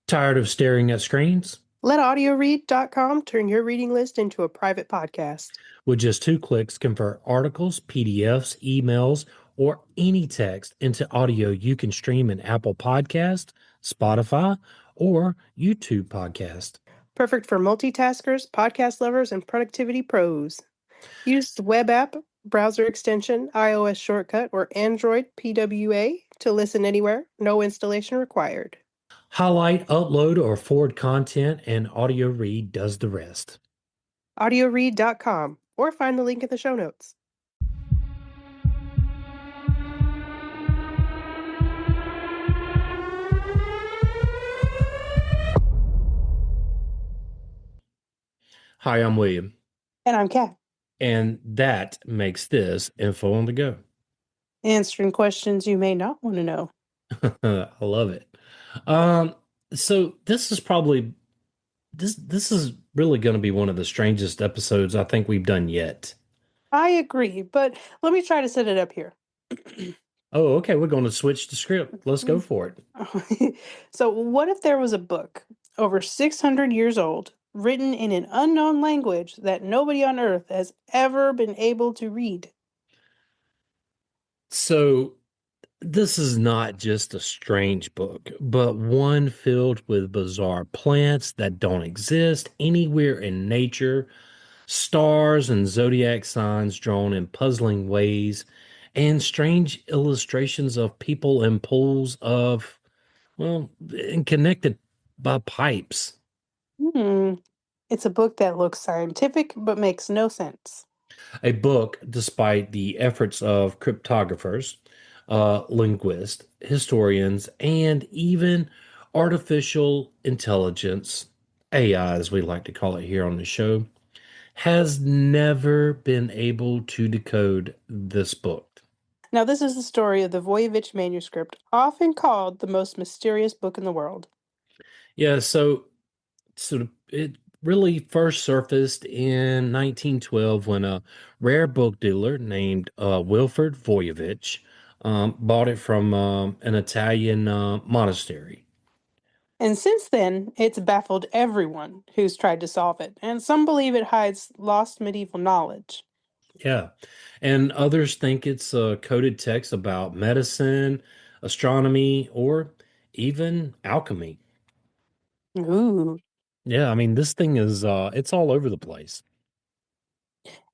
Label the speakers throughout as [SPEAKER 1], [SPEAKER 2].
[SPEAKER 1] Tired of staring at screens?
[SPEAKER 2] Let audioread.com turn your reading list into a private podcast.
[SPEAKER 1] With just 2 clicks, convert articles, PDFs, emails, or any text into audio you can stream in Apple Podcast, Spotify, or YouTube Podcast.
[SPEAKER 2] Perfect for multitaskers, podcast lovers, and productivity pros. Use the web app, browser extension, iOS shortcut, or Android PWA to listen anywhere. No installation required.
[SPEAKER 1] Highlight, upload, or forward content, and Audio Read does the rest.
[SPEAKER 2] audioread.com, or find the link in the show notes.
[SPEAKER 1] Hi, I'm William,
[SPEAKER 2] And I'm Kat,
[SPEAKER 1] and that makes this Info on the Go.
[SPEAKER 2] answering questions you may not want to know.
[SPEAKER 1] I love it. Um, so this is probably this is really going to be one of the strangest episodes I think we've done yet.
[SPEAKER 2] I agree, but let me try to set it up here.
[SPEAKER 1] Oh, okay, we're going to switch the script. Let's go for it.
[SPEAKER 2] So, what if there was a book over 600 years old, written in an unknown language that nobody on Earth has ever been able to read?
[SPEAKER 1] So this is not just a strange book, but one filled with bizarre plants that don't exist anywhere in nature, stars and zodiac signs drawn in puzzling ways, and strange illustrations of people and pools of, well, and connected by pipes.
[SPEAKER 2] Hmm. It's a book that looks scientific but makes no sense.
[SPEAKER 1] A book, despite the efforts of cryptographers, linguists, historians, and even artificial intelligence, AI, as we like to call it here on the show, has never been able to decode this book.
[SPEAKER 2] Now, this is the story of the Voynich Manuscript, often called the most mysterious book in the world.
[SPEAKER 1] Yeah, so it really first surfaced in 1912 when a rare book dealer named Wilfred Voyevich bought it from an Italian monastery.
[SPEAKER 2] And since then, it's baffled everyone who's tried to solve it, and some believe it hides lost medieval knowledge.
[SPEAKER 1] Yeah, and others think it's coded text about medicine, astronomy, or even alchemy.
[SPEAKER 2] Ooh.
[SPEAKER 1] Yeah, I mean this thing is it's all over the place.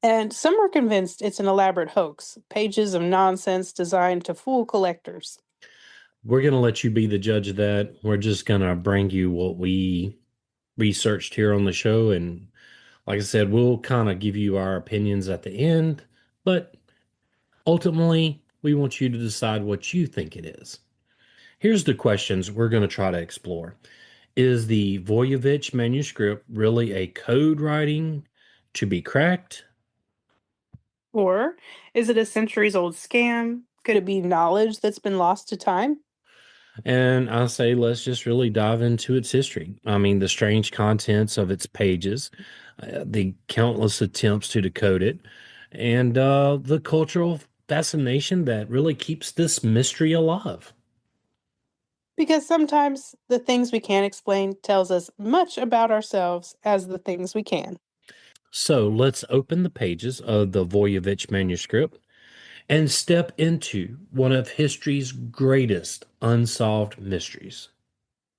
[SPEAKER 2] And some are convinced it's an elaborate hoax, pages of nonsense designed to fool collectors.
[SPEAKER 1] We're going to let you be the judge of that. We're just going to bring you what we researched here on the show. And like I said, we'll kind of give you our opinions at the end. But ultimately, we want you to decide what you think it is. Here's the questions we're going to try to explore. Is the Voyevich manuscript really a code writing to be cracked?
[SPEAKER 2] Or is it a centuries old scam? Could it be knowledge that's been lost to time?
[SPEAKER 1] And I say, let's just really dive into its history. I mean, the strange contents of its pages, the countless attempts to decode it, and the cultural fascination that really keeps this mystery alive.
[SPEAKER 2] Because sometimes the things we can't explain tells us much about ourselves as the things we can.
[SPEAKER 1] So let's open the pages of the Voyevich manuscript and step into one of history's greatest unsolved mysteries.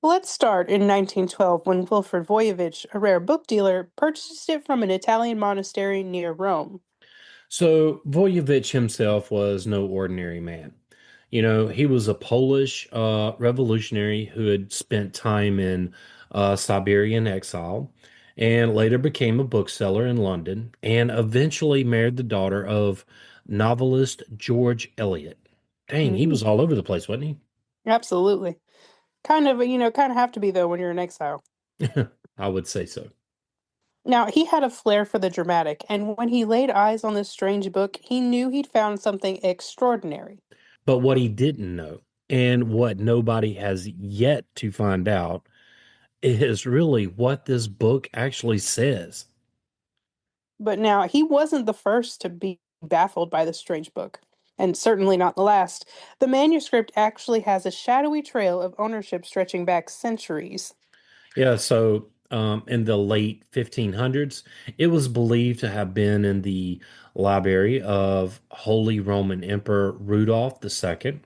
[SPEAKER 2] Let's start in 1912 when Wilfred Voyevich, a rare book dealer, purchased it from an Italian monastery near Rome.
[SPEAKER 1] So Voyevich himself was no ordinary man. You know, he was a Polish revolutionary who had spent time in Siberian exile and later became a bookseller in London and eventually married the daughter of novelist George Eliot. Dang, he was
[SPEAKER 2] Mm,
[SPEAKER 1] all over the place, wasn't
[SPEAKER 2] absolutely. Kind of have to be though when you're in exile.
[SPEAKER 1] he? I would say so.
[SPEAKER 2] Now, he had a flair for the dramatic, and when he laid eyes on this strange book, he knew he'd found something extraordinary.
[SPEAKER 1] But what he didn't know, and what nobody has yet to find out, is really what this book actually says.
[SPEAKER 2] But now, he wasn't the first to be baffled by this strange book, and certainly not the last. The manuscript actually has a shadowy trail of ownership stretching back centuries.
[SPEAKER 1] Yeah, so in the late 1500s, it was believed to have been in the library of Holy Roman Emperor Rudolph II,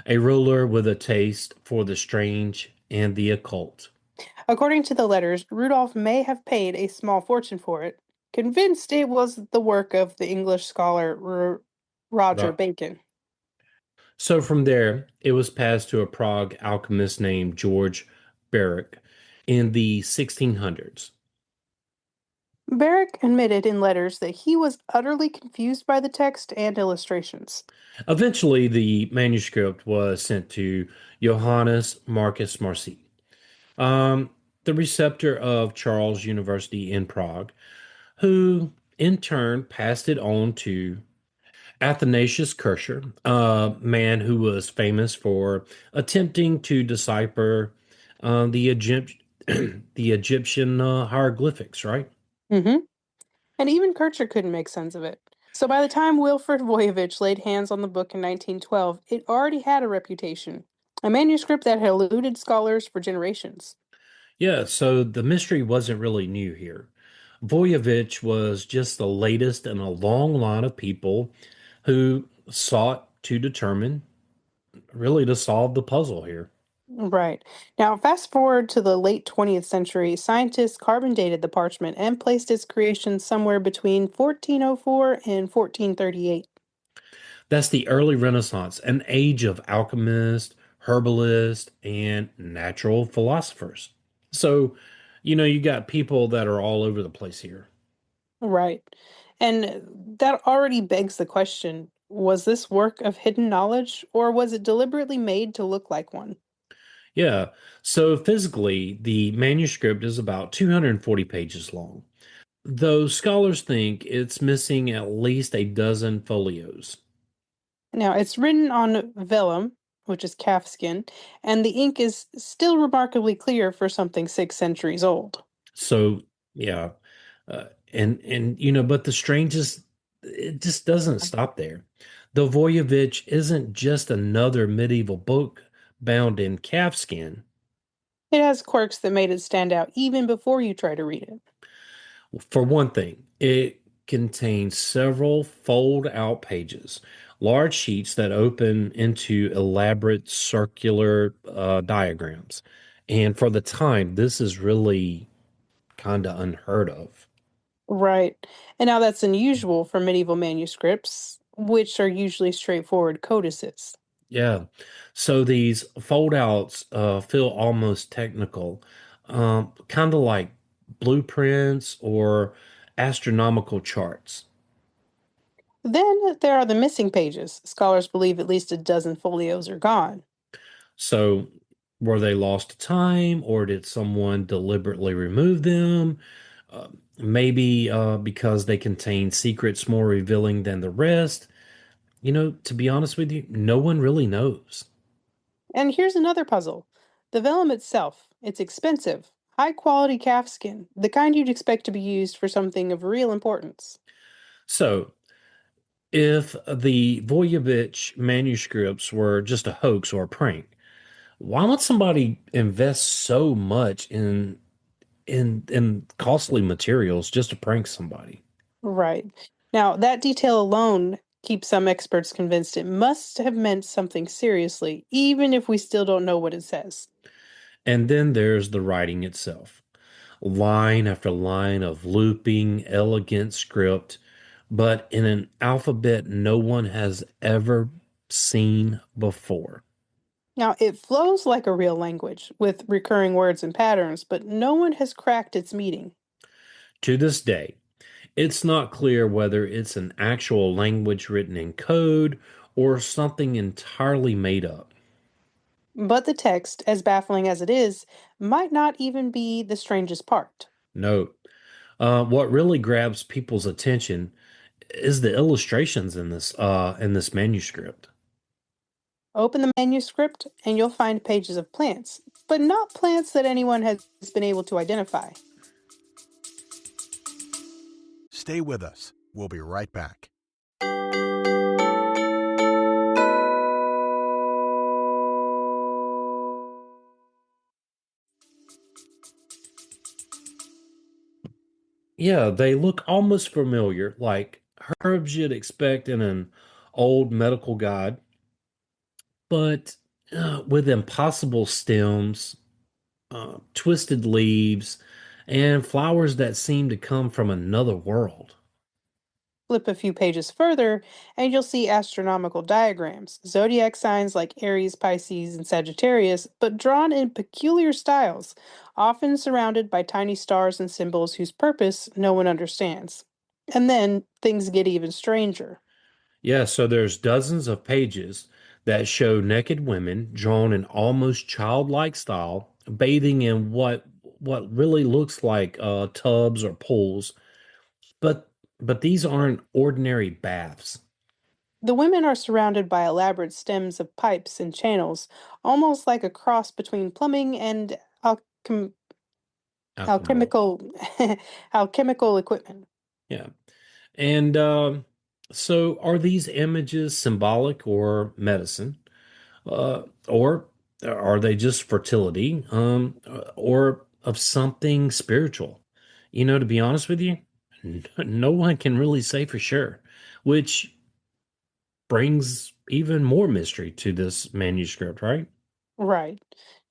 [SPEAKER 1] a ruler with a taste for the strange and the occult.
[SPEAKER 2] According to the letters, Rudolph may have paid a small fortune for it, convinced it was the work of the English scholar Roger
[SPEAKER 1] Right.
[SPEAKER 2] Bacon.
[SPEAKER 1] So from there, it was passed to a Prague alchemist named George Baruch in the 1600s.
[SPEAKER 2] Barrick admitted in letters that he was utterly confused by the text and illustrations.
[SPEAKER 1] Eventually, the manuscript was sent to Johannes Marcus Marci, um, the receptor of Charles University in Prague, who in turn passed it on to Athanasius Kircher, a man who was famous for attempting to decipher the the Egyptian hieroglyphics, right?
[SPEAKER 2] Hmm. And even Kircher couldn't make sense of it. So by the time Wilfred Voyevich laid hands on the book in 1912, it already had a reputation, a manuscript that had eluded scholars for generations.
[SPEAKER 1] Yeah, so the mystery wasn't really new here. Voyevich was just the latest in a long line of people who sought to determine, really to solve the puzzle here.
[SPEAKER 2] Right. Now, fast forward to the late 20th century, scientists carbon dated the parchment and placed its creation somewhere between 1404 and 1438.
[SPEAKER 1] That's the early Renaissance, an age of alchemists, herbalists, and natural philosophers. So, you got people that are all over the place here.
[SPEAKER 2] Right. And that already begs the question, was this work of hidden knowledge, or was it deliberately made to look like one?
[SPEAKER 1] Yeah. So, physically, the manuscript is about 240 pages long, though scholars think it's missing at least a dozen folios.
[SPEAKER 2] Now, it's written on vellum, which is calfskin, and the ink is still remarkably clear for something 6 centuries old.
[SPEAKER 1] So, yeah. Uh, but the strangest, it just doesn't stop there. The Voyevich isn't just another medieval book bound in calfskin.
[SPEAKER 2] It has quirks that made it stand out even before you try to read it.
[SPEAKER 1] For one thing, it contains several fold out pages, large sheets that open into elaborate circular diagrams. And for the time, this is really kind of unheard of.
[SPEAKER 2] Right. And now that's unusual for medieval manuscripts, which are usually straightforward codices.
[SPEAKER 1] Yeah. So these fold outs feel almost technical, kind of like blueprints or astronomical charts.
[SPEAKER 2] Then there are the missing pages. Scholars believe at least a dozen folios are gone.
[SPEAKER 1] So were they lost to time or did someone deliberately remove them? Uh, maybe because they contain secrets more revealing than the rest. To be honest with you, no one really knows.
[SPEAKER 2] And here's another puzzle. The vellum itself, it's expensive, high quality calfskin, the kind you'd expect to be used for something of real importance.
[SPEAKER 1] So if the Voyevich manuscripts were just a hoax or a prank, why would somebody invest so much in costly materials just to prank somebody?
[SPEAKER 2] Right. Now, that detail alone keeps some experts convinced it must have meant something seriously, even if we still don't know what it says.
[SPEAKER 1] And then there's the writing itself. Line after line of looping, elegant script, but in an alphabet no one has ever seen before.
[SPEAKER 2] Now, it flows like a real language, with recurring words and patterns, but no one has cracked its meaning.
[SPEAKER 1] To this day, it's not clear whether it's an actual language written in code or something entirely made up.
[SPEAKER 2] But the text, as baffling as it is, might not even be the strangest part.
[SPEAKER 1] Note, what really grabs people's attention is the illustrations in this manuscript.
[SPEAKER 2] Open the manuscript, and you'll find pages of plants, but not plants that anyone has been able to identify.
[SPEAKER 3] Stay with us. We'll be right back.
[SPEAKER 1] Yeah, they look almost familiar, like herbs you'd expect in an old medical guide, but with impossible stems, twisted leaves, and flowers that seem to come from another world.
[SPEAKER 2] Flip a few pages further, and you'll see astronomical diagrams, zodiac signs like Aries, Pisces, and Sagittarius, but drawn in peculiar styles, often surrounded by tiny stars and symbols whose purpose no one understands. And then things get even stranger.
[SPEAKER 1] Yeah, so there's dozens of pages that show naked women drawn in almost childlike style, bathing in what really looks like tubs or pools, but these aren't ordinary baths.
[SPEAKER 2] The women are surrounded by elaborate stems of pipes and channels, almost like a cross between plumbing and
[SPEAKER 1] Alchemy.
[SPEAKER 2] alchemical alchemical equipment.
[SPEAKER 1] Yeah. And so are these images symbolic or medicine? Or are they just fertility? Or of something spiritual? To be honest with you, no one can really say for sure, which brings even more mystery to this manuscript, right?
[SPEAKER 2] Right.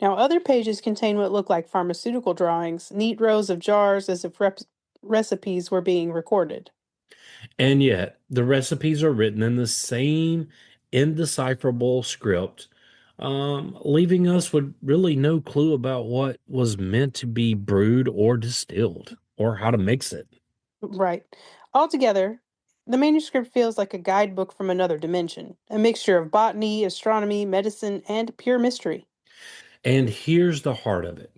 [SPEAKER 2] Now, other pages contain what look like pharmaceutical drawings, neat rows of jars as if recipes were being recorded.
[SPEAKER 1] And yet, the recipes are written in the same indecipherable script, leaving us with really no clue about what was meant to be brewed or distilled or how to mix it.
[SPEAKER 2] Right. Altogether, the manuscript feels like a guidebook from another dimension, a mixture of botany, astronomy, medicine, and pure mystery.
[SPEAKER 1] And here's the heart of it.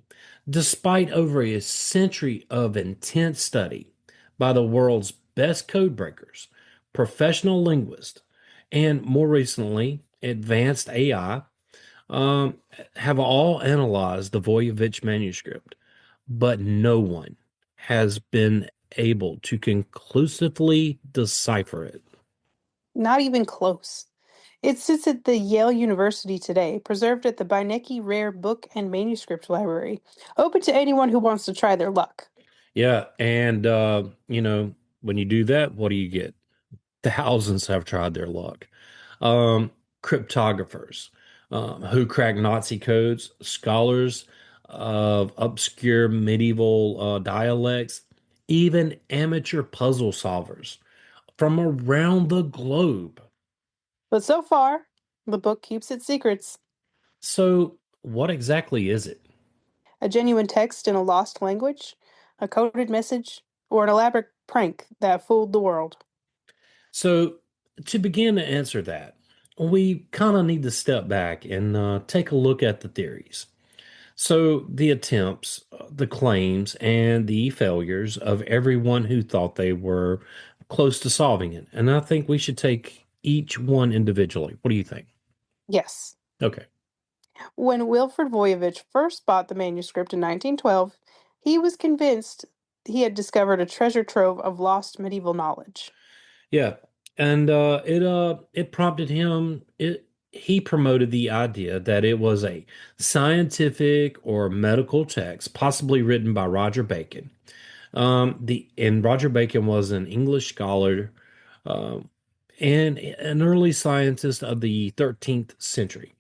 [SPEAKER 1] Despite over a century of intense study by the world's best code breakers, professional linguists, and more recently, advanced AI, um, have all analyzed the Voyevich manuscript, but no one has been able to conclusively decipher it.
[SPEAKER 2] Not even close. It sits at the Yale University today, preserved at the Beinecke Rare Book and Manuscript Library, open to anyone who wants to try their luck.
[SPEAKER 1] Yeah, and when you do that, what do you get? Thousands have tried their luck. Um, Cryptographers who crack Nazi codes, scholars of obscure medieval dialects, even amateur puzzle solvers from around the globe.
[SPEAKER 2] But so far, the book keeps its secrets.
[SPEAKER 1] So, what exactly is it?
[SPEAKER 2] A genuine text in a lost language, a coded message, or an elaborate prank that fooled the world.
[SPEAKER 1] So, to begin to answer that, we kind of need to step back and take a look at the theories. So, the attempts, the claims, and the failures of everyone who thought they were close to solving it. And I think we should take each one individually. What do you think?
[SPEAKER 2] Yes.
[SPEAKER 1] Okay.
[SPEAKER 2] When Wilfred Voyevich first bought the manuscript in 1912, he was convinced he had discovered a treasure trove of lost medieval knowledge.
[SPEAKER 1] Yeah. And it prompted him he promoted the idea that it was a scientific or medical text, possibly written by Roger Bacon. The and Roger Bacon was an English scholar, um, and an early scientist of the 13th century.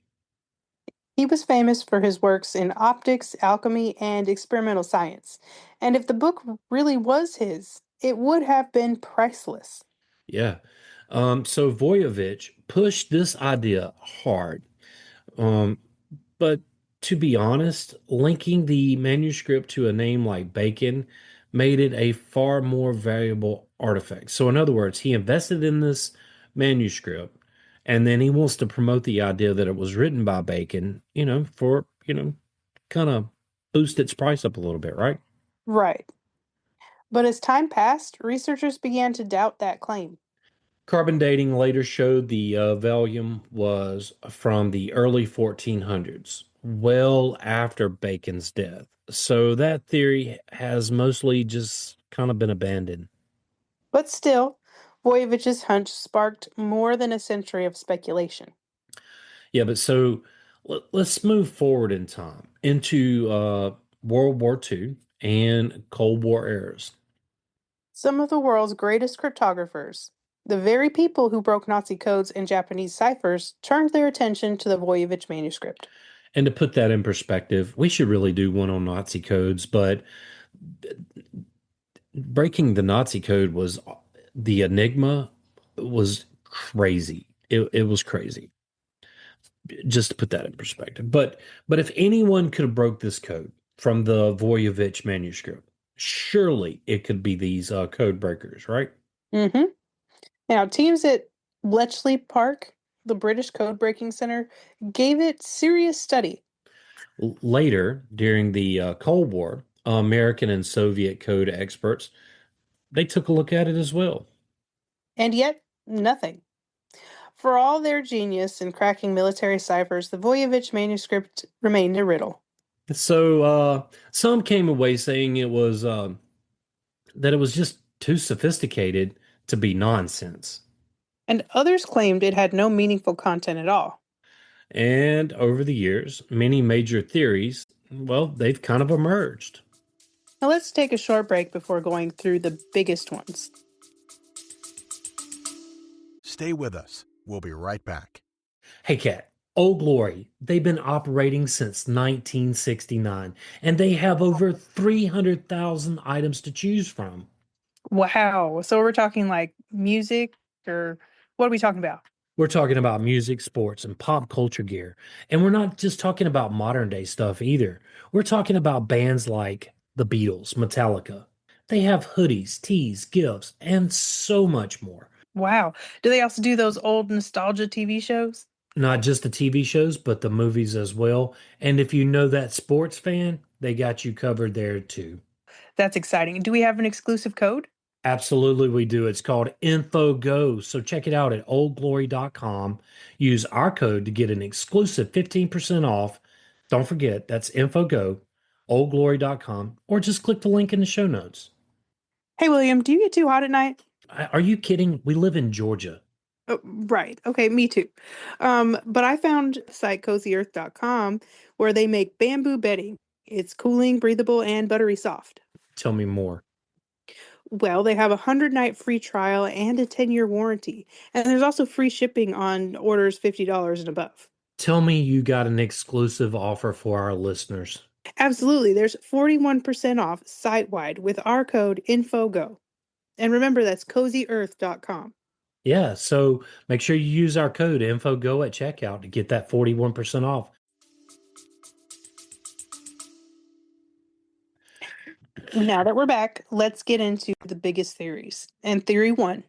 [SPEAKER 2] He was famous for his works in optics, alchemy, and experimental science. And if the book really was his, it would have been priceless.
[SPEAKER 1] Yeah. So Voyevich pushed this idea hard. Um, but to be honest, linking the manuscript to a name like Bacon made it a far more valuable artifact. So, in other words, he invested in this manuscript and then he wants to promote the idea that it was written by Bacon, for, kind of boost its price up a little bit, right?
[SPEAKER 2] Right. But as time passed, researchers began to doubt that claim.
[SPEAKER 1] Carbon dating later showed the volume was from the early 1400s, well after Bacon's death. So that theory has mostly just kind of been abandoned.
[SPEAKER 2] But still, Voyevich's hunch sparked more than a century of speculation.
[SPEAKER 1] Yeah, but so let's move forward in time into World War II and Cold War eras.
[SPEAKER 2] Some of the world's greatest cryptographers, the very people who broke Nazi codes and Japanese ciphers, turned their attention to the Voynich Manuscript.
[SPEAKER 1] And to put that in perspective, we should really do one on Nazi codes, but breaking the Nazi code was the enigma was crazy. It was crazy. Just to put that in perspective. But if anyone could have broke this code from the Voynich manuscript, surely it could be these code breakers, right?
[SPEAKER 2] Mm-hmm. Now, teams at Bletchley Park, the British Code Breaking Center, gave it serious study.
[SPEAKER 1] Later, during the Cold War, American and Soviet code experts they took a look at it as well.
[SPEAKER 2] And yet, nothing. For all their genius in cracking military ciphers, the Voynich manuscript remained a riddle.
[SPEAKER 1] So some came away saying it was that it was just too sophisticated to be nonsense.
[SPEAKER 2] And others claimed it had no meaningful content at all.
[SPEAKER 1] And over the years, many major theories, well, they've kind of emerged.
[SPEAKER 2] Now let's take a short break before going through the biggest ones.
[SPEAKER 3] Stay with us. We'll be right back.
[SPEAKER 1] Hey, Kat, Old Glory, they've been operating since 1969, and they have over 300,000 items to choose from.
[SPEAKER 2] Wow. So we're talking like music, or what are we talking about?
[SPEAKER 1] We're talking about music, sports, and pop culture gear. And we're not just talking about modern day stuff either. We're talking about bands like the Beatles, Metallica. They have hoodies, tees, gifts, and so much more.
[SPEAKER 2] Wow. Do they also do those old nostalgia TV shows?
[SPEAKER 1] Not just the TV shows, but the movies as well. And if you know that sports fan, they got you covered there too.
[SPEAKER 2] That's exciting. Do we have an exclusive code?
[SPEAKER 1] Absolutely, we do. It's called InfoGo. So check it out at oldglory.com. Use our code to get an exclusive 15% off. Don't forget, that's InfoGo, oldglory.com, or just click the link in the show notes.
[SPEAKER 2] Hey, William, do you get too hot at night?
[SPEAKER 1] Are you kidding? We live in Georgia.
[SPEAKER 2] Oh, right. Okay, me too. But I found the site cozyearth.com where they make bamboo bedding. It's cooling, breathable, and buttery soft.
[SPEAKER 1] Tell me more.
[SPEAKER 2] Well, they have a 100-night free trial and a 10-year warranty. And there's also free shipping on orders $50 and above.
[SPEAKER 1] Tell me you got an exclusive offer for our listeners.
[SPEAKER 2] Absolutely. There's 41% off site-wide with our code INFOGO. And remember, that's cozyearth.com.
[SPEAKER 1] Yeah, so make sure you use our code InfoGo at checkout to get that 41% off.
[SPEAKER 2] Now that we're back, let's get into the biggest theories. And theory one,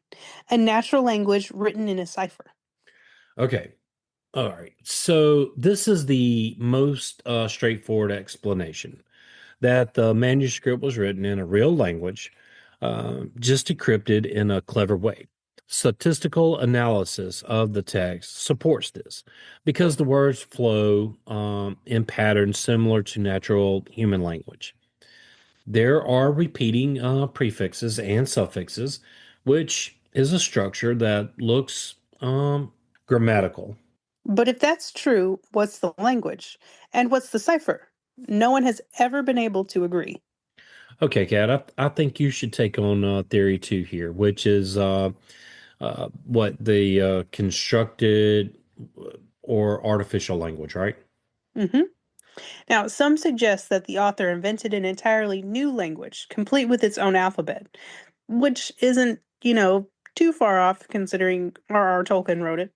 [SPEAKER 2] a natural language written in a cipher.
[SPEAKER 1] Okay. All right. So this is the most straightforward explanation that the manuscript was written in a real language, just decrypted in a clever way. Statistical analysis of the text supports this because the words flow in patterns similar to natural human language. There are repeating prefixes and suffixes, which is a structure that looks grammatical.
[SPEAKER 2] But if that's true, what's the language? And what's the cipher? No one has ever been able to agree.
[SPEAKER 1] Okay, Kat, I think you should take on theory two here, which is what the constructed or artificial language, right?
[SPEAKER 2] hmm Now, some suggest that the author invented an entirely new language, complete with its own alphabet, which isn't, too far off considering R.R. Tolkien wrote it,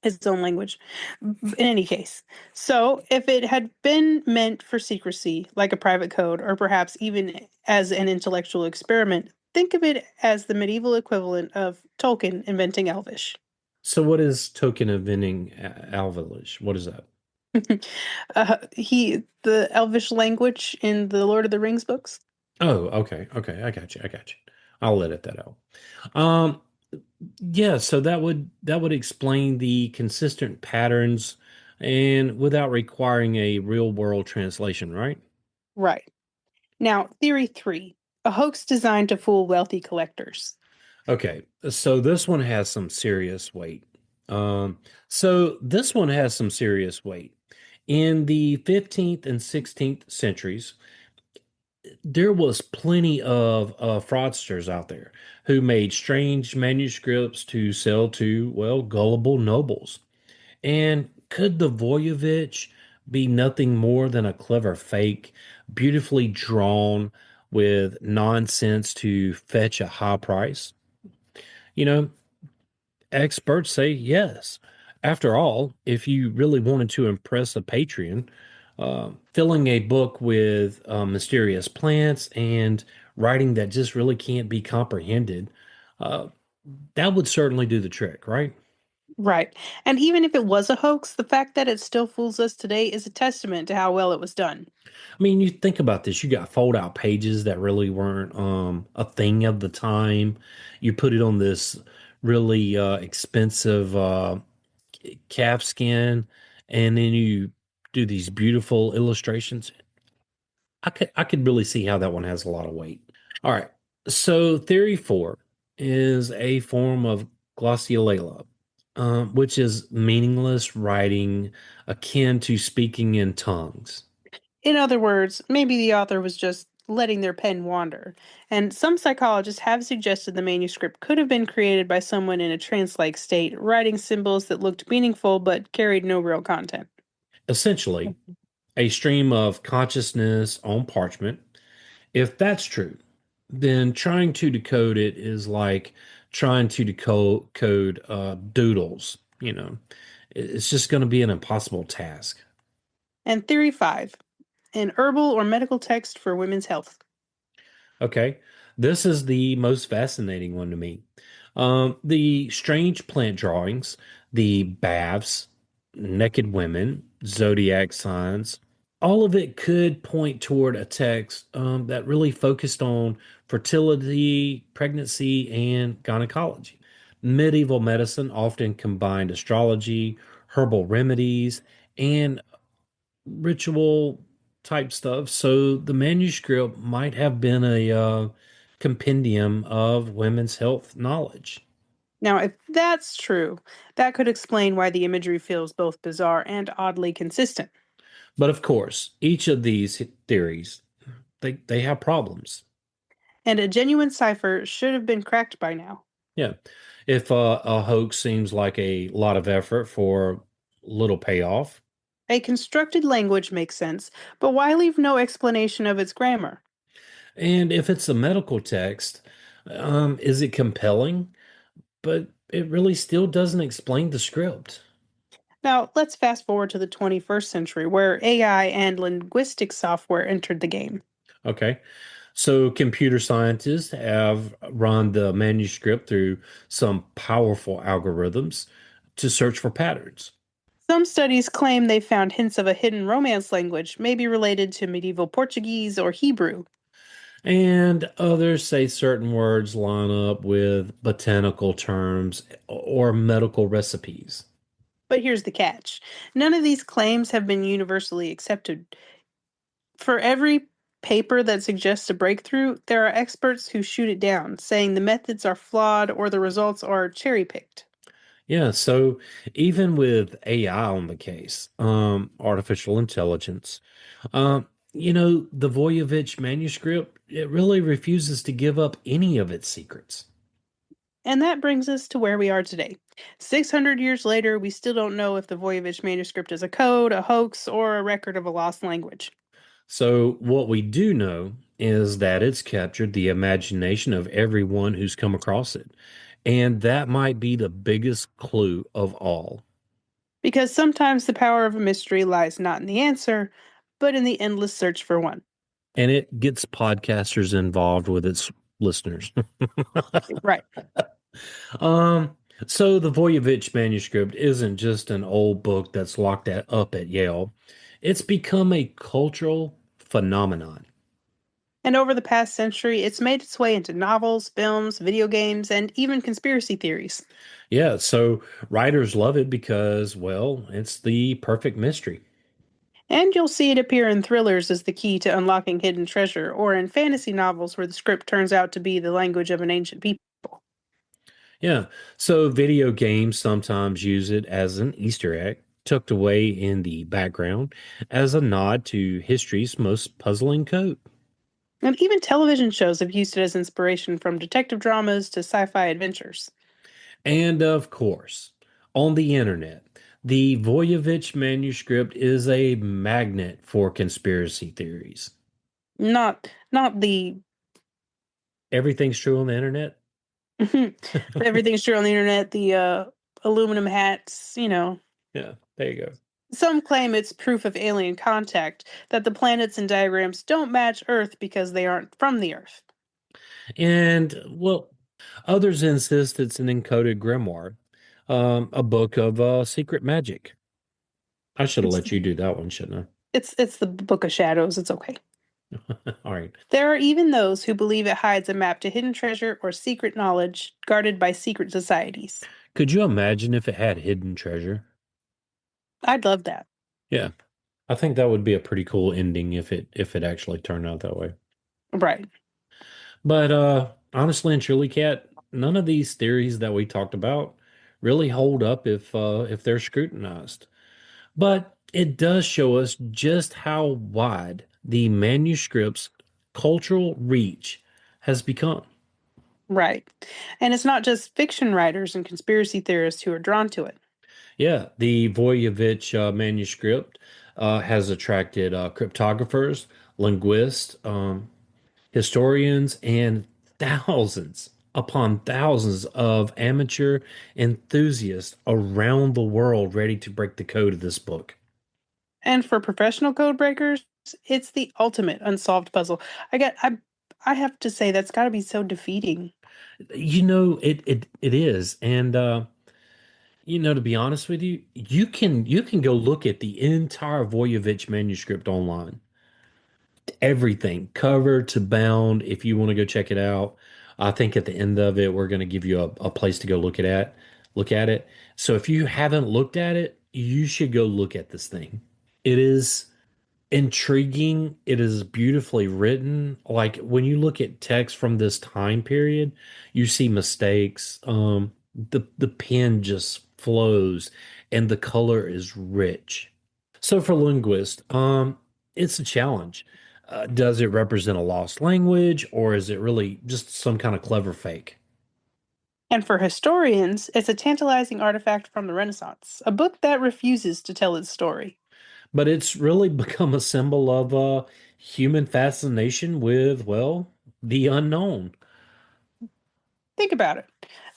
[SPEAKER 2] his own language. In any case, so if it had been meant for secrecy, like a private code, or perhaps even as an intellectual experiment, think of it as the medieval equivalent of Tolkien inventing Elvish.
[SPEAKER 1] So, what is token inventing Alvilish? What is that?
[SPEAKER 2] The Elvish language in the Lord of the Rings books.
[SPEAKER 1] Oh, okay, okay, I got you, I got you. I'll edit that out. Um, yeah, so that would explain the consistent patterns and without requiring a real world translation, right?
[SPEAKER 2] Right. Now, theory three, a hoax designed to fool wealthy collectors.
[SPEAKER 1] Okay, so this one has some serious weight. Um, so this one has some serious weight. In the 15th and 16th centuries, there was plenty of fraudsters out there who made strange manuscripts to sell to, well, gullible nobles. And could the Voyevich be nothing more than a clever fake, beautifully drawn with nonsense to fetch a high price? You know, experts say yes. After all, if you really wanted to impress a patron, filling a book with mysterious plants and writing that just really can't be comprehended, uh, that would certainly do the trick, right?
[SPEAKER 2] Right. And even if it was a hoax, the fact that it still fools us today is a testament to how well it was done.
[SPEAKER 1] I mean, you think about this, you got fold out pages that really weren't a thing of the time. You put it on this really expensive calf skin, and then you do these beautiful illustrations. I could really see how that one has a lot of weight. All right. So theory four is a form of glossolalia, which is meaningless writing akin to speaking in tongues.
[SPEAKER 2] In other words, maybe the author was just letting their pen wander. And some psychologists have suggested the manuscript could have been created by someone in a trance like state, writing symbols that looked meaningful but carried no real content.
[SPEAKER 1] Essentially, a stream of consciousness on parchment. If that's true, then trying to decode it is like trying to decode code doodles. It's just going to be an impossible task.
[SPEAKER 2] And theory five, an herbal or medical text for women's health.
[SPEAKER 1] Okay, this is the most fascinating one to me. The strange plant drawings, the baths, naked women, zodiac signs, all of it could point toward a text that really focused on fertility, pregnancy, and gynecology. Medieval medicine often combined astrology, herbal remedies, and ritual type stuff. So the manuscript might have been a compendium of women's health knowledge.
[SPEAKER 2] Now, if that's true, that could explain why the imagery feels both bizarre and oddly consistent.
[SPEAKER 1] But of course, each of these theories, they have problems.
[SPEAKER 2] And a genuine cipher should have been cracked by now.
[SPEAKER 1] Yeah. If a hoax seems like a lot of effort for little payoff,
[SPEAKER 2] A constructed language makes sense, but why leave no explanation of its grammar?
[SPEAKER 1] and if it's a medical text, is it compelling? But it really still doesn't explain the script.
[SPEAKER 2] Now, let's fast forward to the 21st century, where AI and linguistic software entered the game.
[SPEAKER 1] Okay. So computer scientists have run the manuscript through some powerful algorithms to search for patterns.
[SPEAKER 2] Some studies claim they found hints of a hidden Romance language, maybe related to medieval Portuguese or Hebrew.
[SPEAKER 1] And others say certain words line up with botanical terms or medical recipes.
[SPEAKER 2] But here's the catch, none of these claims have been universally accepted. For every paper that suggests a breakthrough, there are experts who shoot it down, saying the methods are flawed or the results are cherry picked.
[SPEAKER 1] Yeah, so even with AI on the case, artificial intelligence, um, the Voyevich manuscript, it really refuses to give up any of its secrets.
[SPEAKER 2] And that brings us to where we are today. 600 years later, we still don't know if the Voyevich manuscript is a code, a hoax, or a record of a lost language.
[SPEAKER 1] So, what we do know is that it's captured the imagination of everyone who's come across it. And that might be the biggest clue of all.
[SPEAKER 2] Because sometimes the power of a mystery lies not in the answer, but in the endless search for one.
[SPEAKER 1] And it gets podcasters involved with its listeners.
[SPEAKER 2] Right.
[SPEAKER 1] um, so the Voyevich manuscript isn't just an old book that's up at Yale. It's become a cultural phenomenon.
[SPEAKER 2] And over the past century, it's made its way into novels, films, video games, and even conspiracy theories.
[SPEAKER 1] Yeah, so writers love it because, well, it's the perfect mystery.
[SPEAKER 2] And you'll see it appear in thrillers as the key to unlocking hidden treasure, or in fantasy novels where the script turns out to be the language of an ancient people.
[SPEAKER 1] Yeah. So video games sometimes use it as an Easter egg tucked away in the background as a nod to history's most puzzling code.
[SPEAKER 2] And even television shows have used it as inspiration from detective dramas to sci-fi adventures.
[SPEAKER 1] And of course, on the internet, the Voyevich manuscript is a magnet for conspiracy theories.
[SPEAKER 2] Not the
[SPEAKER 1] Everything's true on the internet.
[SPEAKER 2] everything's true on the internet, the aluminum hats.
[SPEAKER 1] Yeah, there you go.
[SPEAKER 2] Some claim it's proof of alien contact, that the planets and diagrams don't match Earth because they aren't from the Earth.
[SPEAKER 1] And well, others insist it's an encoded grimoire, a book of secret magic. I should have
[SPEAKER 2] It's
[SPEAKER 1] let you do that one, shouldn't
[SPEAKER 2] it's the Book of Shadows. It's okay.
[SPEAKER 1] I? All right.
[SPEAKER 2] There are even those who believe it hides a map to hidden treasure or secret knowledge guarded by secret societies.
[SPEAKER 1] Could you imagine if it had hidden treasure?
[SPEAKER 2] I'd love that.
[SPEAKER 1] Yeah, I think that would be a pretty cool ending if it actually turned out that way.
[SPEAKER 2] Right.
[SPEAKER 1] But honestly and truly, Kat, none of these theories that we talked about really hold up if they're scrutinized. But it does show us just how wide the manuscript's cultural reach has become.
[SPEAKER 2] Right. And it's not just fiction writers and conspiracy theorists who are drawn to it.
[SPEAKER 1] Yeah, the Voyevich manuscript has attracted cryptographers, linguists, historians, and thousands upon thousands of amateur enthusiasts around the world ready to break the code of this book.
[SPEAKER 2] And for professional code breakers, it's the ultimate unsolved puzzle. I have to say that's got to be so defeating.
[SPEAKER 1] It is. And to be honest with you, you can go look at the entire Voyevich manuscript online. Everything, cover to bound, if you want to go check it out. I think at the end of it, we're going to give you a place to go look at it. So if you haven't looked at it, you should go look at this thing. It is intriguing. It is beautifully written. Like when you look at text from this time period, you see mistakes. The pen just flows and the color is rich. So for linguists, it's a challenge. Does it represent a lost language or is it really just some kind of clever fake?
[SPEAKER 2] And for historians, it's a tantalizing artifact from the Renaissance, a book that refuses to tell its story.
[SPEAKER 1] But it's really become a symbol of human fascination with, well, the unknown.
[SPEAKER 2] Think about it.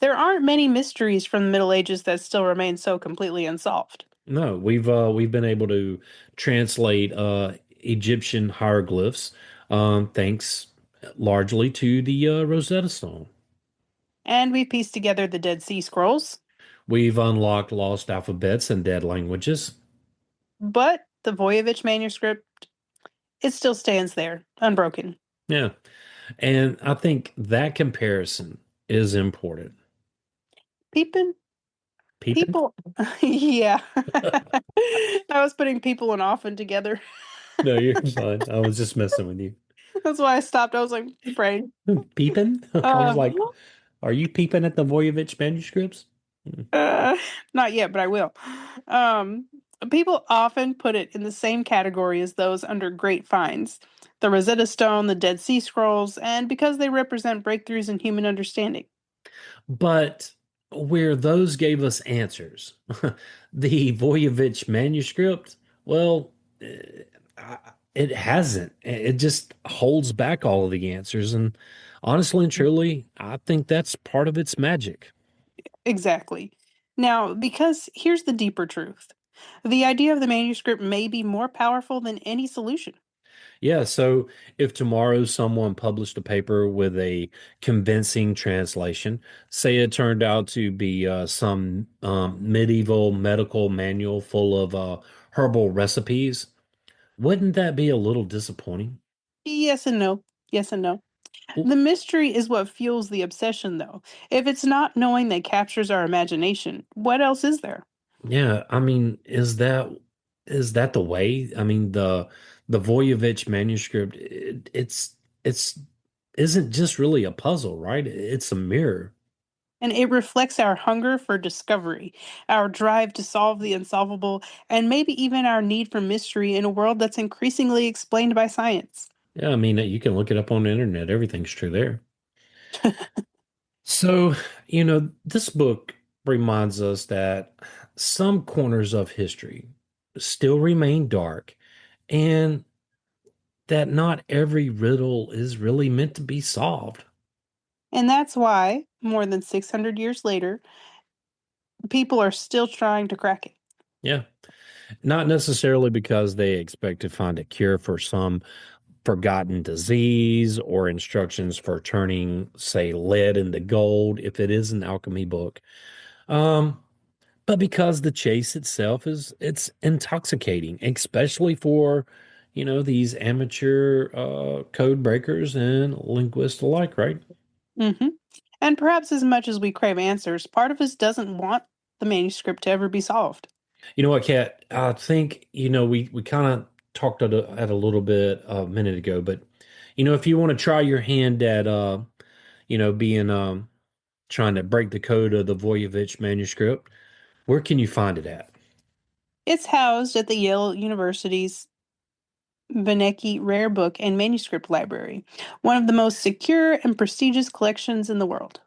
[SPEAKER 2] There aren't many mysteries from the Middle Ages that still remain so completely unsolved.
[SPEAKER 1] No, we've been able to translate Egyptian hieroglyphs, thanks largely to the Rosetta Stone.
[SPEAKER 2] And we pieced together the Dead Sea Scrolls,
[SPEAKER 1] We've unlocked lost alphabets and dead languages.
[SPEAKER 2] but the Voyevich manuscript, it still stands there, unbroken.
[SPEAKER 1] Yeah, and I think that comparison is important.
[SPEAKER 2] People,
[SPEAKER 1] Peeping?
[SPEAKER 2] people, yeah. I was putting people and often together.
[SPEAKER 1] No, you're fine. I was just messing with you.
[SPEAKER 2] That's why I stopped. I was like, brain.
[SPEAKER 1] Peeping? I was
[SPEAKER 2] Uh,
[SPEAKER 1] like, are you peeping at the Voyevich manuscripts? Mm.
[SPEAKER 2] uh, Not yet, but I will. Um, People often put it in the same category as those under great finds, the Rosetta Stone, the Dead Sea Scrolls, and because they represent breakthroughs in human understanding.
[SPEAKER 1] But where those gave us answers, the Voyevich manuscript, well, it hasn't. It just holds back all of the answers. And honestly and truly, I think that's part of its magic.
[SPEAKER 2] Exactly. Now, because here's the deeper truth. The idea of the manuscript may be more powerful than any solution.
[SPEAKER 1] Yeah, so if tomorrow someone published a paper with a convincing translation, say it turned out to be some medieval medical manual full of herbal recipes, wouldn't that be a little disappointing?
[SPEAKER 2] Yes and no. Yes and no.
[SPEAKER 1] Well,
[SPEAKER 2] The mystery is what fuels the obsession, though. If it's not knowing that captures our imagination, what else is there?
[SPEAKER 1] yeah, I mean, is that the way? I mean, the Voyevich manuscript, it's isn't just really a puzzle, right? It's a mirror.
[SPEAKER 2] And it reflects our hunger for discovery, our drive to solve the unsolvable, and maybe even our need for mystery in a world that's increasingly explained by science.
[SPEAKER 1] Yeah, I mean, you can look it up on the internet. Everything's true there. So, this book reminds us that some corners of history still remain dark and that not every riddle is really meant to be solved.
[SPEAKER 2] And that's why, more than 600 years later, people are still trying to crack it.
[SPEAKER 1] Yeah. Not necessarily because they expect to find a cure for some forgotten disease or instructions for turning, say, lead into gold, if it is an alchemy book. Um, but because the chase itself it's intoxicating, especially for, these amateur code breakers and linguists alike, right?
[SPEAKER 2] Hmm. And perhaps as much as we crave answers, part of us doesn't want the manuscript to ever be solved.
[SPEAKER 1] You know what, Kat? I think, we kind of talked at a little bit a minute ago, but if you want to try your hand at being trying to break the code of the Voyevich manuscript, where can you find it at?
[SPEAKER 2] It's housed at the Yale University's Voynich Rare Book and Manuscript Library, one of the most secure and prestigious collections in the world.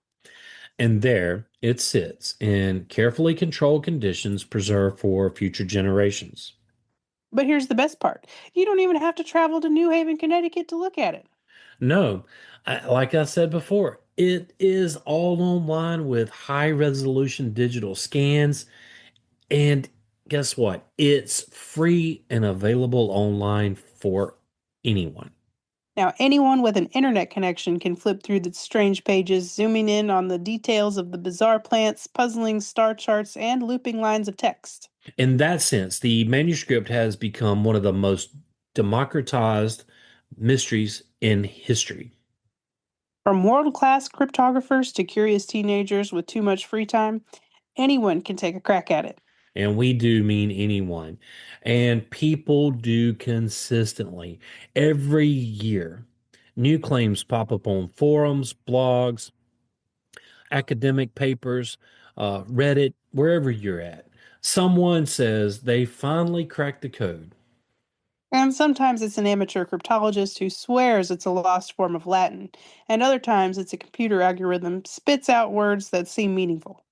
[SPEAKER 1] And there it sits in carefully controlled conditions preserved for future generations.
[SPEAKER 2] But here's the best part: you don't even have to travel to New Haven, Connecticut to look at it.
[SPEAKER 1] No, like I said before, it is all online with high resolution digital scans. And guess what? It's free and available online for anyone.
[SPEAKER 2] Now, anyone with an internet connection can flip through the strange pages, zooming in on the details of the bizarre plants, puzzling star charts, and looping lines of text.
[SPEAKER 1] In that sense, the manuscript has become one of the most democratized mysteries in history.
[SPEAKER 2] From world class cryptographers to curious teenagers with too much free time, anyone can take a crack at it.
[SPEAKER 1] And we do mean anyone. And people do consistently. Every year, new claims pop up on forums, blogs, academic papers, Reddit, wherever you're at. Someone says they finally cracked the code.
[SPEAKER 2] And sometimes it's an amateur cryptologist who swears it's a lost form of Latin, and other times it's a computer algorithm spits out words that seem meaningful.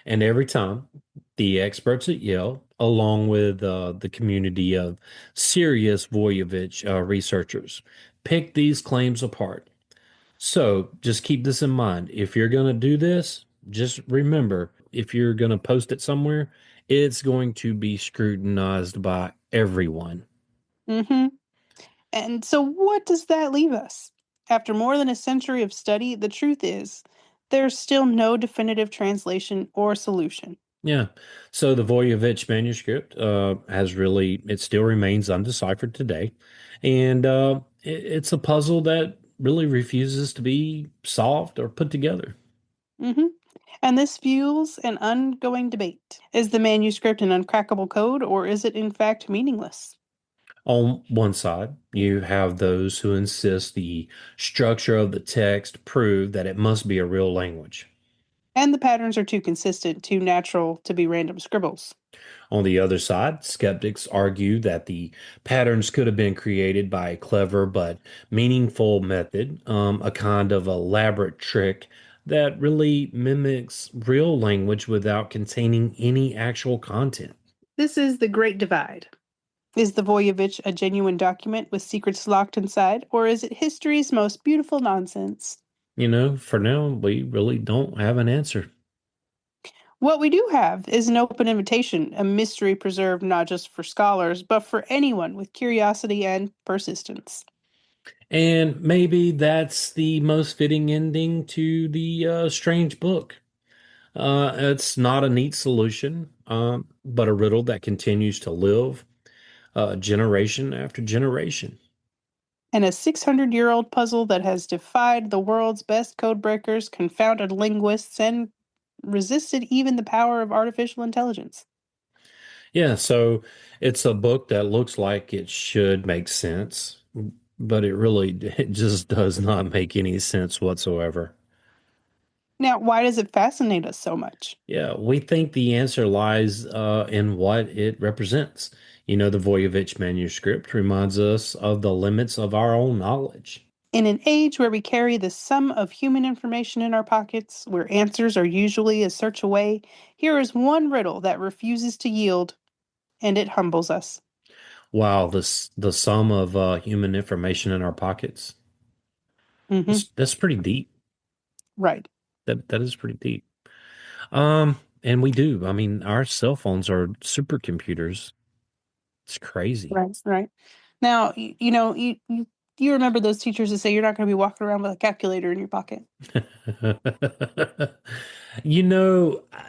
[SPEAKER 1] And every time, the experts at Yale, along with the community of serious Voyevich researchers, pick these claims apart. So just keep this in mind. If you're going to do this, just remember if you're going to post it somewhere, it's going to be scrutinized by everyone.
[SPEAKER 2] Hmm. And so, what does that leave us? After more than a century of study, the truth is there's still no definitive translation or solution.
[SPEAKER 1] Yeah. So the Voyevich manuscript it still remains undeciphered today. And it's a puzzle that really refuses to be solved or put together.
[SPEAKER 2] Hmm. And this fuels an ongoing debate. Is the manuscript an uncrackable code, or is it in fact meaningless?
[SPEAKER 1] On one side, you have those who insist the structure of the text prove that it must be a real language.
[SPEAKER 2] And the patterns are too consistent, too natural to be random scribbles.
[SPEAKER 1] On the other side, skeptics argue that the patterns could have been created by a clever but meaningful method, a kind of elaborate trick that really mimics real language without containing any actual content.
[SPEAKER 2] This is the Great Divide. Is the Voyevich a genuine document with secrets locked inside, or is it history's most beautiful nonsense?
[SPEAKER 1] For now, we really don't have an answer.
[SPEAKER 2] What we do have is an open invitation, a mystery preserved not just for scholars, but for anyone with curiosity and persistence.
[SPEAKER 1] And maybe that's the most fitting ending to the strange book. It's not a neat solution, but a riddle that continues to live generation after generation.
[SPEAKER 2] And a 600-year-old puzzle that has defied the world's best codebreakers, confounded linguists, and resisted even the power of artificial intelligence.
[SPEAKER 1] Yeah, so it's a book that looks like it should make sense, but it just does not make any sense whatsoever.
[SPEAKER 2] Now, why does it fascinate us so much?
[SPEAKER 1] Yeah, we think the answer lies in what it represents. The Voynich Manuscript reminds us of the limits of our own knowledge.
[SPEAKER 2] In an age where we carry the sum of human information in our pockets, where answers are usually a search away, here is one riddle that refuses to yield, and it humbles us.
[SPEAKER 1] Wow, the sum of human information in our pockets.
[SPEAKER 2] Hmm.
[SPEAKER 1] That's pretty deep.
[SPEAKER 2] Right.
[SPEAKER 1] That is pretty deep. And we do. I mean, our cell phones are supercomputers. It's crazy.
[SPEAKER 2] Right. Right. Now, you remember those teachers that say you're not going to be walking around with a calculator in your pocket.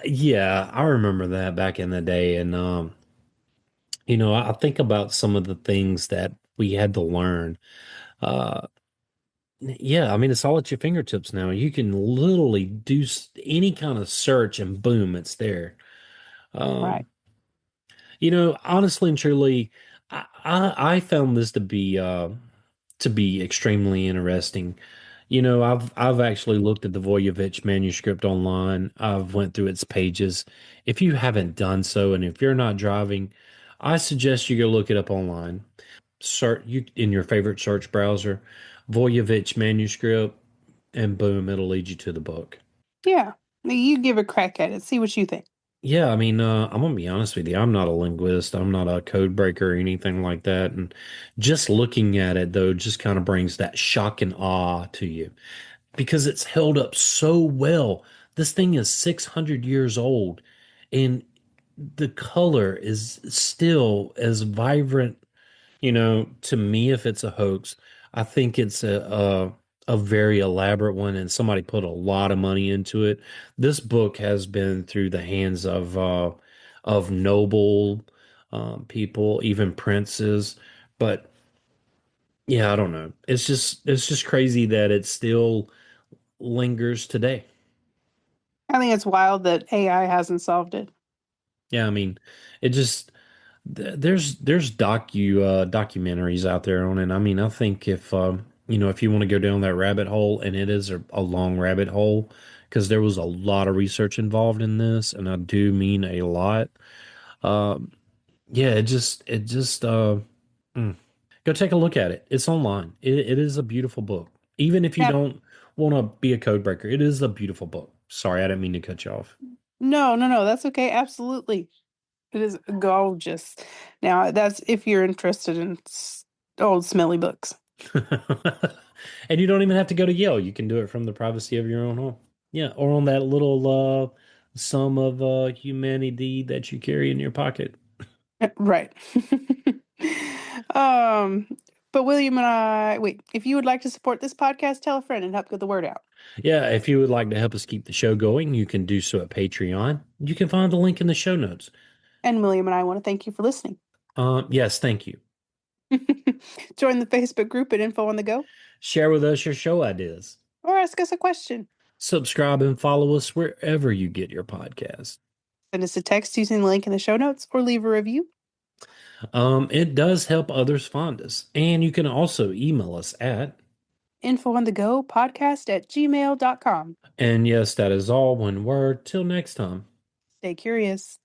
[SPEAKER 1] Yeah, I remember that back in the day. And I think about some of the things that we had to learn. Uh, yeah, I mean, it's all at your fingertips now. You can literally do any kind of search and boom, it's there.
[SPEAKER 2] Right.
[SPEAKER 1] Um, Honestly and truly, I found this to be extremely interesting. I've actually looked at the Voyevich manuscript online. I've went through its pages. If you haven't done so, and if you're not driving, I suggest you go look it up online. Search you in your favorite search browser, Voyevich manuscript, and boom, it'll lead you to the book.
[SPEAKER 2] Yeah. You give a crack at it. See what you think.
[SPEAKER 1] Yeah, I mean, I'm gonna be honest with you. I'm not a linguist. I'm not a code breaker or anything like that. And just looking at it, though, just kind of brings that shock and awe to you because it's held up so well. This thing is 600 years old, and the color is still as vibrant. To me, if it's a hoax, I think it's a very elaborate one, and somebody put a lot of money into it. This book has been through the hands of noble people, even princes. But yeah, I don't know. It's just crazy that it still lingers today.
[SPEAKER 2] I think it's wild that AI hasn't solved it.
[SPEAKER 1] Yeah, I mean, it just there's documentaries out there on it. I mean, I think if you want to go down that rabbit hole, and it is a long rabbit hole because there was a lot of research involved in this, and I do mean a lot. Um, yeah, it just mm. Go take a look at it. It's online. It is a beautiful book. Even if you
[SPEAKER 2] Yeah.
[SPEAKER 1] don't want to be a code breaker, it is a beautiful book. Sorry, I didn't mean to cut you off.
[SPEAKER 2] No, no, no. That's okay. Absolutely. It is gorgeous. Now, that's if you're interested in old smelly books.
[SPEAKER 1] And you don't even have to go to Yale. You can do it from the privacy of your own home. Yeah, or on that little sum of humanity that you carry in your pocket.
[SPEAKER 2] Right. Um, but William and I, wait, if you would like to support this podcast, tell a friend and help get the word out.
[SPEAKER 1] Yeah, if you would like to help us keep the show going, you can do so at Patreon. You can find the link in the show notes.
[SPEAKER 2] And William and I want to thank you for listening.
[SPEAKER 1] Yes, thank you.
[SPEAKER 2] Join the Facebook group at Info on the Go
[SPEAKER 1] Share with us your show ideas.
[SPEAKER 2] or ask us a question.
[SPEAKER 1] Subscribe and follow us wherever you get your podcast.
[SPEAKER 2] Send us a text using the link in the show notes or leave a review.
[SPEAKER 1] It does help others find us. And you can also email us at,
[SPEAKER 2] Info on the Go podcast at gmail.com.
[SPEAKER 1] and yes, that is all one word. Till next time.
[SPEAKER 2] Stay curious.